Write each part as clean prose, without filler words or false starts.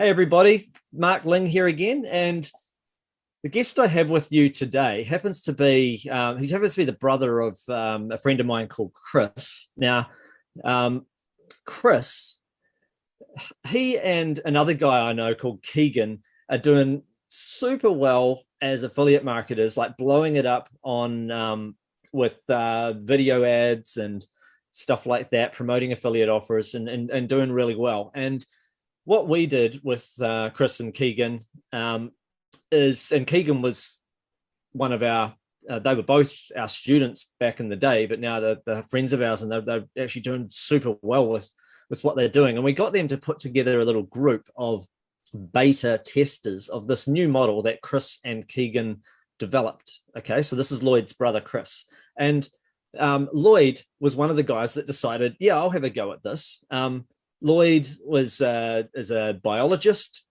Hey everybody, Mark Ling here again, and the guest I have with you today happens to be he happens to be the brother of a friend of mine called Chris. Now, Chris, he and another guy I know called Keegan are doing super well as affiliate marketers, like blowing it up on with video ads and stuff like that, promoting affiliate offers and doing really well. And what we did with Chris and Keegan and Keegan was one of our, they were both our students back in the day, but now they're friends of ours, and they're actually doing super well with what they're doing. And we got them to put together a little group of beta testers of this new model that Chris and Keegan developed. Okay, so this is Lloyd's brother, Chris. And Lloyd was one of the guys that decided, yeah, I'll have a go at this. Lloyd is a biologist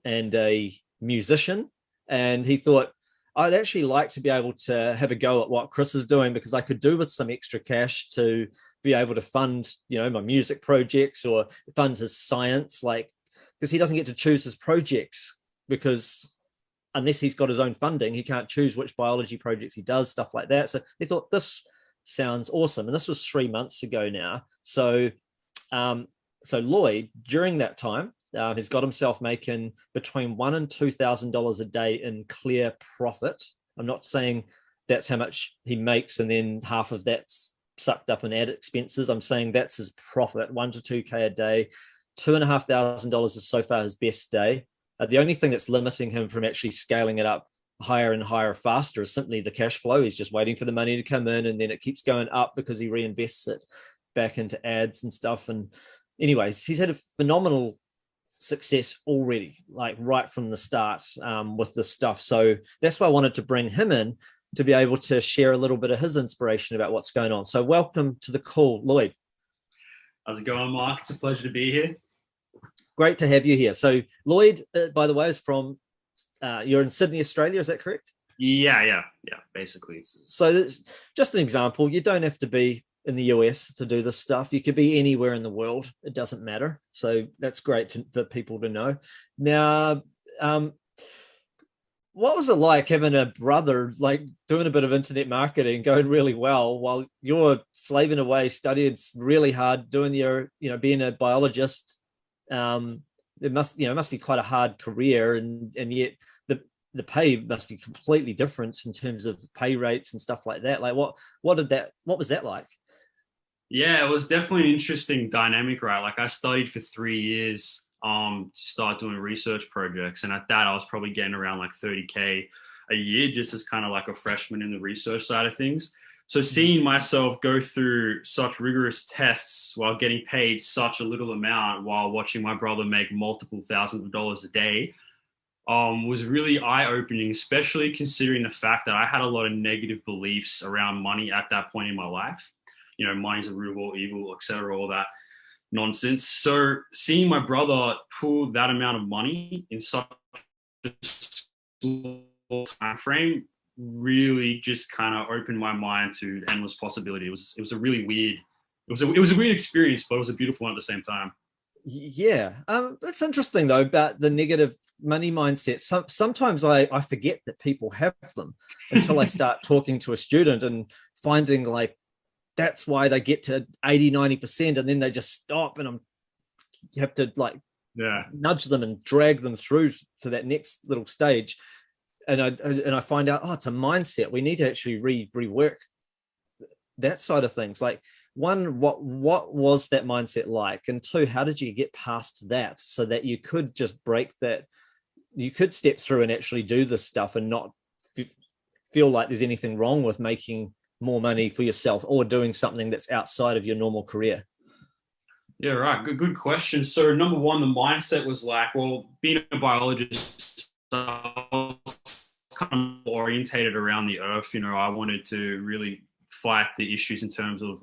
and a musician, and he thought, I'd actually like to be able to have a go at what Chris is doing, because I could do with some extra cash to be able to fund, my music projects or fund his science, like, because he doesn't get to choose his projects, because unless he's got his own funding, he can't choose which biology projects he does, stuff like that. So he thought, this sounds awesome. And this was 3 months ago now. So Lloyd, during that time, has got himself making between $1,000 and $2,000 a day in clear profit. I'm not saying that's how much he makes and then half of that's sucked up in ad expenses. I'm saying that's his profit, $1,000 to $2,000 a day. $2,500 is so far his best day. The only thing that's limiting him from actually scaling it up higher and higher faster is simply the cash flow. He's just waiting for the money to come in, and then it keeps going up because he reinvests it back into ads and stuff. And anyways, he's had a phenomenal success already, like right from the start with this stuff. So that's why I wanted to bring him in to be able to share a little bit of his inspiration about what's going on. So welcome to the call, Lloyd. How's it going, Mark? It's a pleasure to be here. Great to have you here. So Lloyd, by the way, is from, you're in Sydney, Australia, is that correct? Yeah, basically. So just an example, you don't have to be in the US to do this stuff. You could be anywhere in the world. It doesn't matter. So that's great for people to know. Now, what was it like having a brother, like doing a bit of internet marketing, going really well while you're slaving away, studying really hard, doing your, being a biologist? It must be quite a hard career, and yet the pay must be completely different in terms of pay rates and stuff like that. Like what was that like? Yeah, it was definitely an interesting dynamic, right? Like I studied for 3 years to start doing research projects. And at that, I was probably getting around like 30K a year just as kind of like a freshman in the research side of things. So seeing myself go through such rigorous tests while getting paid such a little amount while watching my brother make multiple thousands of dollars a day was really eye-opening, especially considering the fact that I had a lot of negative beliefs around money at that point in my life. Money's the root of all evil, etc., all that nonsense. So seeing my brother pull that amount of money in such a small time frame really just kind of opened my mind to endless possibility. It was a really weird, it was a weird experience, but it was a beautiful one at the same time. Yeah, that's interesting though about the negative money mindset. Sometimes I forget that people have them until I start talking to a student and finding like that's why they get to 80-90% and then they just stop, and you have to like nudge them and drag them through to that next little stage. And I find out, it's a mindset. We need to actually rework that side of things. Like, one, what was that mindset like? And two, how did you get past that so that you could just break that? You could step through and actually do this stuff and not feel like there's anything wrong with making more money for yourself or doing something that's outside of your normal career. Yeah, right. Good question. So number one, the mindset was like, well, being a biologist, I was kind of orientated around the earth. I wanted to really fight the issues in terms of,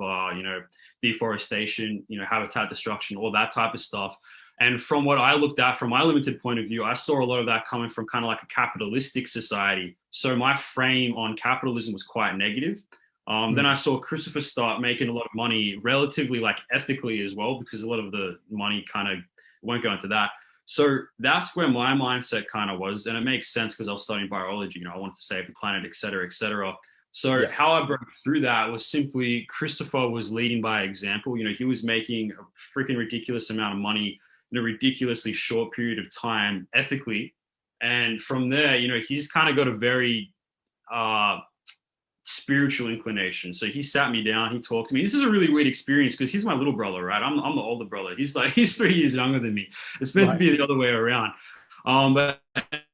deforestation, habitat destruction, all that type of stuff. And from what I looked at, from my limited point of view, I saw a lot of that coming from kind of like a capitalistic society. So my frame on capitalism was quite negative. Then I saw Christopher start making a lot of money relatively like ethically as well, because a lot of the money kind of won't go into that. So that's where my mindset kind of was. And it makes sense because I was studying biology, I wanted to save the planet, et cetera, et cetera. So Yeah. how I broke through that was simply Christopher was leading by example. He was making a freaking ridiculous amount of money in a ridiculously short period of time ethically. And from there, he's kind of got a very spiritual inclination. So he sat me down, he talked to me. This is a really weird experience because he's my little brother, right? I'm the older brother. He's 3 years younger than me. It's meant to be the other way around. But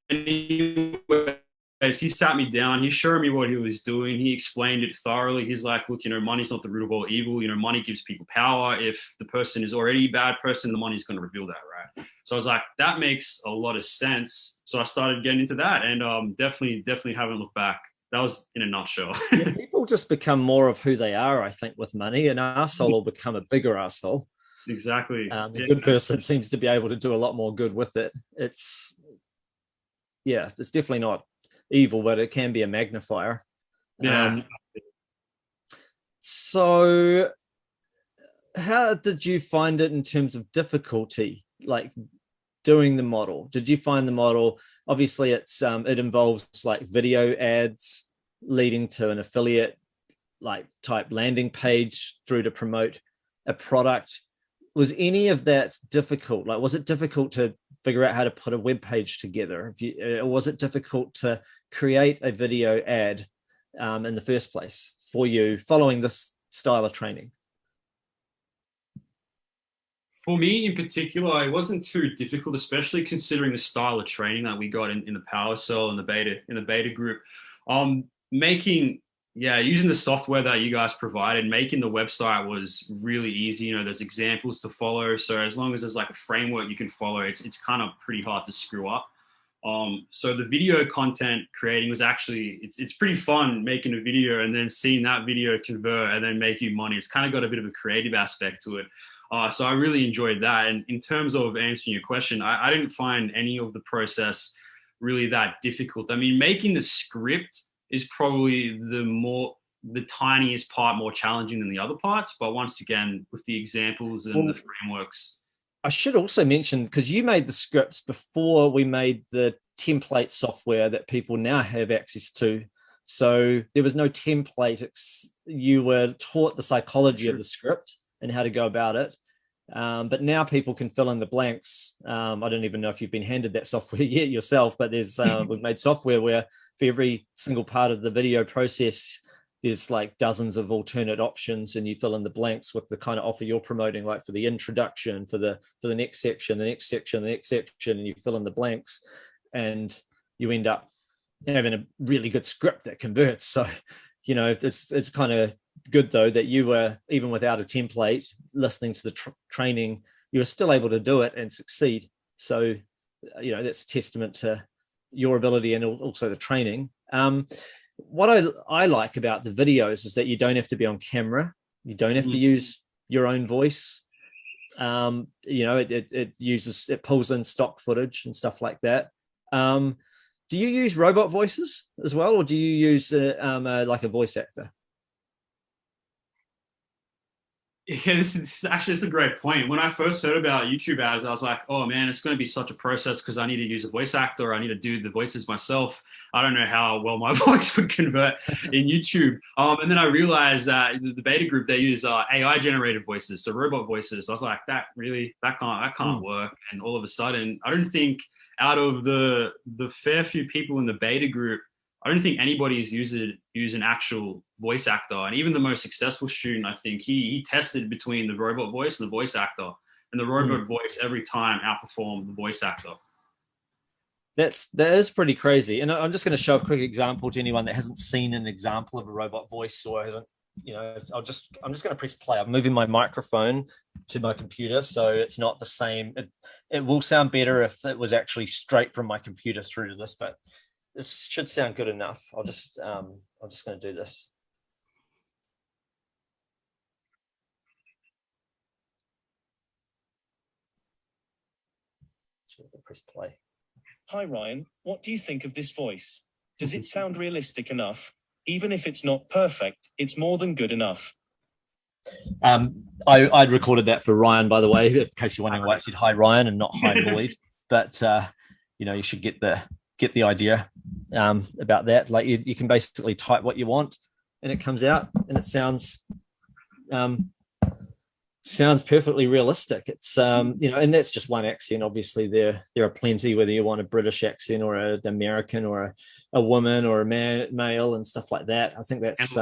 anyways, he sat me down, he showed me what he was doing, he explained it thoroughly. He's like, look, money's not the root of all evil. Money gives people power. If the person is already a bad person, the money's going to reveal that, right? So I was like, that makes a lot of sense. So I started getting into that, and definitely haven't looked back. That was in a nutshell. Yeah, people just become more of who they are, I think, with money. An asshole will become a bigger asshole. Exactly. A good person seems to be able to do a lot more good with it. It's definitely not evil, but it can be a magnifier. Yeah. So how did you find it in terms of difficulty, like doing the model? Did you find the model, obviously it involves like video ads leading to an affiliate like type landing page through to promote a product? Was any of that difficult? Like, was it difficult to figure out how to put a web page together? Or was it difficult to create a video ad in the first place for you following this style of training? For me in particular, it wasn't too difficult, especially considering the style of training that we got in the Power Cell and the beta group. Using the software that you guys provided, making the website was really easy. There's examples to follow. So as long as there's like a framework you can follow, it's kind of pretty hard to screw up. So the video content creating was actually, it's pretty fun making a video and then seeing that video convert and then make you money. It's kind of got a bit of a creative aspect to it. So I really enjoyed that. And in terms of answering your question, I didn't find any of the process really that difficult. I mean, making the script is probably the tiniest part more challenging than the other parts. But once again, with the examples and the frameworks. I should also mention, because you made the scripts before we made the template software that people now have access to. So there was no template. You were taught the psychology of the script and how to go about it. But now people can fill in the blanks. I don't even know if you've been handed that software yet yourself, but we've made software where for every single part of the video process, there's like dozens of alternate options, and you fill in the blanks with the kind of offer you're promoting, like for the introduction, for the next section, the next section, the next section, and you fill in the blanks, and you end up having a really good script that converts. So, it's kind of good though that you were, even without a template, listening to the training, you were still able to do it and succeed. So, that's a testament to your ability and also the training. What I like about the videos is that you don't have to be on camera. You don't have to use your own voice. It pulls in stock footage and stuff like that. Do you use robot voices as well, or do you use like a voice actor? Yeah, this is a great point. When I first heard about YouTube ads, I was like, oh man, it's going to be such a process because I need to use a voice actor. I need to do the voices myself. I don't know how well my voice would convert in YouTube. And then I realized that the beta group, they use AI generated voices, so robot voices. I was like, that can't work. And all of a sudden, I don't think out of the fair few people in the beta group, I don't think anybody has used an actual voice actor. And even the most successful student, I think he tested between the robot voice and the voice actor. And the robot voice every time outperformed the voice actor. That is pretty crazy. And I'm just going to show a quick example to anyone that hasn't seen an example of a robot voice or hasn't, I'm just going to press play. I'm moving my microphone to my computer, so it's not the same. It will sound better if it was actually straight from my computer through to this, but it should sound good enough. I'm just going to do this. So press play. Hi Ryan, what do you think of this voice? Does it sound realistic enough? Even if it's not perfect, it's more than good enough. I'd recorded that for Ryan, by the way, in case you're wondering why it said hi Ryan and not hi Lloyd. but you should get the idea about that. Like you can basically type what you want and it comes out and it sounds perfectly realistic. It's and that's just one accent. Obviously there are plenty, whether you want a British accent or an American or a woman or a male and stuff like that. I think that's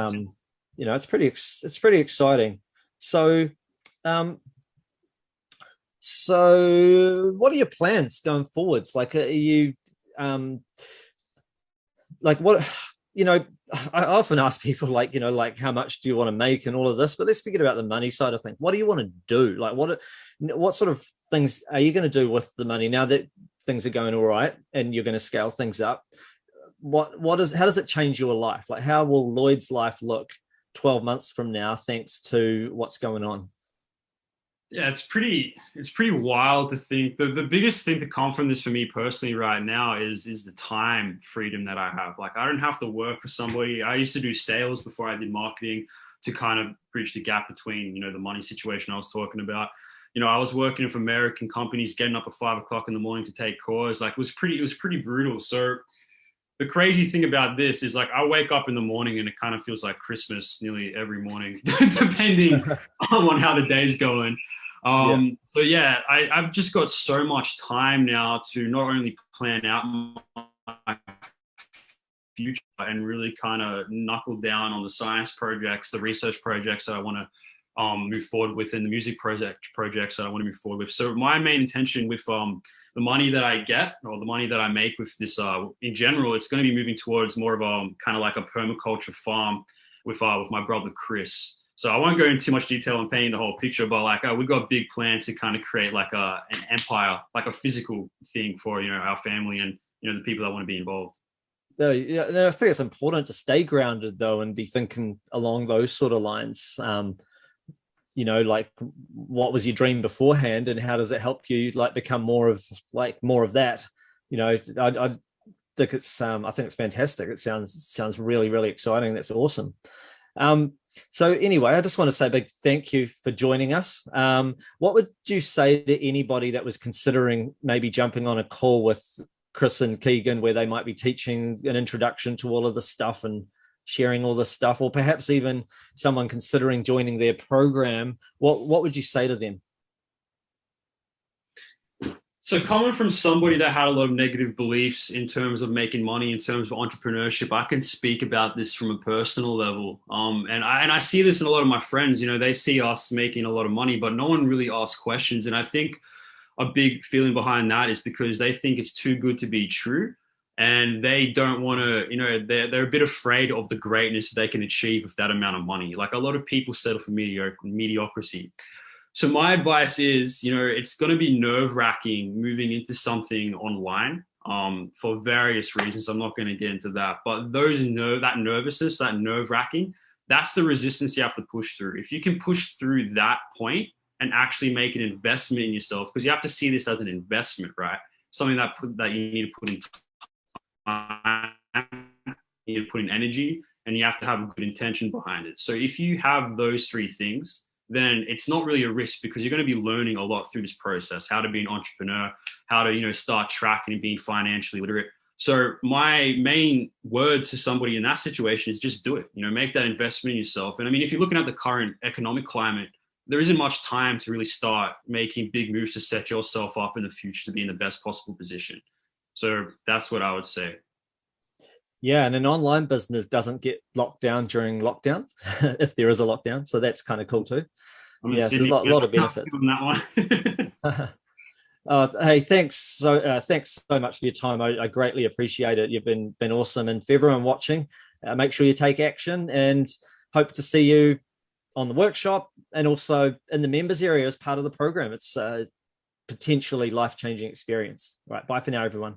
it's pretty exciting. So what are your plans going forwards? Like, are you like what I often ask people like how much do you want to make and all of this, but let's forget about the money side of things. What do you want to do? Like what sort of things are you going to do with the money now that things are going all right and you're going to scale things up? How does it change your life? Like, how will Lloyd's life look 12 months from now thanks to what's going on? Yeah, it's pretty wild to think. The biggest thing to come from this for me personally right now is the time freedom that I have. Like, I don't have to work for somebody. I used to do sales before I did marketing to kind of bridge the gap between, the money situation I was talking about. I was working for American companies, getting up at 5 o'clock in the morning to take calls. Like, it was pretty brutal. So the crazy thing about this is, like, I wake up in the morning and it kind of feels like Christmas nearly every morning, depending on how the day's going. So yeah, I've just got so much time now to not only plan out my future and really kind of knuckle down on the science projects, the research projects that I want to move forward with, and the music projects that I want to move forward with. So my main intention with the money that I get, or the money that I make with this, in general, it's going to be moving towards more of a kind of like a permaculture farm with my brother Chris. So I won't go into too much detail on painting the whole picture, but like we've got big plans to kind of create like an empire, like a physical thing for our family and the people that want to be involved. Yeah, I think it's important to stay grounded though and be thinking along those sort of lines. Like, what was your dream beforehand, and how does it help you like become more of that? I think it's fantastic. It sounds really, really exciting. That's awesome. So anyway, I just want to say a big thank you for joining us. What would you say to anybody that was considering maybe jumping on a call with Chris and Keegan, where they might be teaching an introduction to all of this stuff and sharing all this stuff, or perhaps even someone considering joining their program? What would you say to them? So coming from somebody that had a lot of negative beliefs in terms of making money, in terms of entrepreneurship, I can speak about this from a personal level. And I see this in a lot of my friends. They see us making a lot of money, but no one really asks questions. And I think a big feeling behind that is because they think it's too good to be true. And they don't want to, they're a bit afraid of the greatness they can achieve with that amount of money. Like, a lot of people settle for mediocrity. So my advice is, it's going to be nerve-wracking moving into something online for various reasons. I'm not going to get into that. But that nervousness, that nerve-wracking, that's the resistance you have to push through. If you can push through that point and actually make an investment in yourself, because you have to see this as an investment, right? Something that you need to put in time, you need to put in energy, and you have to have a good intention behind it. So if you have those three things, then it's not really a risk, because you're going to be learning a lot through this process, how to be an entrepreneur, how to, start tracking and being financially literate. So my main word to somebody in that situation is just do it, make that investment in yourself. And I mean, if you're looking at the current economic climate, there isn't much time to really start making big moves to set yourself up in the future to be in the best possible position. So that's what I would say. Yeah, and an online business doesn't get locked down during lockdown, if there is a lockdown. So that's kind of cool too. Yeah, there's a lot of benefits. On that one. Hey, thanks so much for your time. I greatly appreciate it. You've been awesome. And for everyone watching, make sure you take action, and hope to see you on the workshop and also in the members area as part of the program. It's potentially life-changing experience. All right, bye for now, everyone.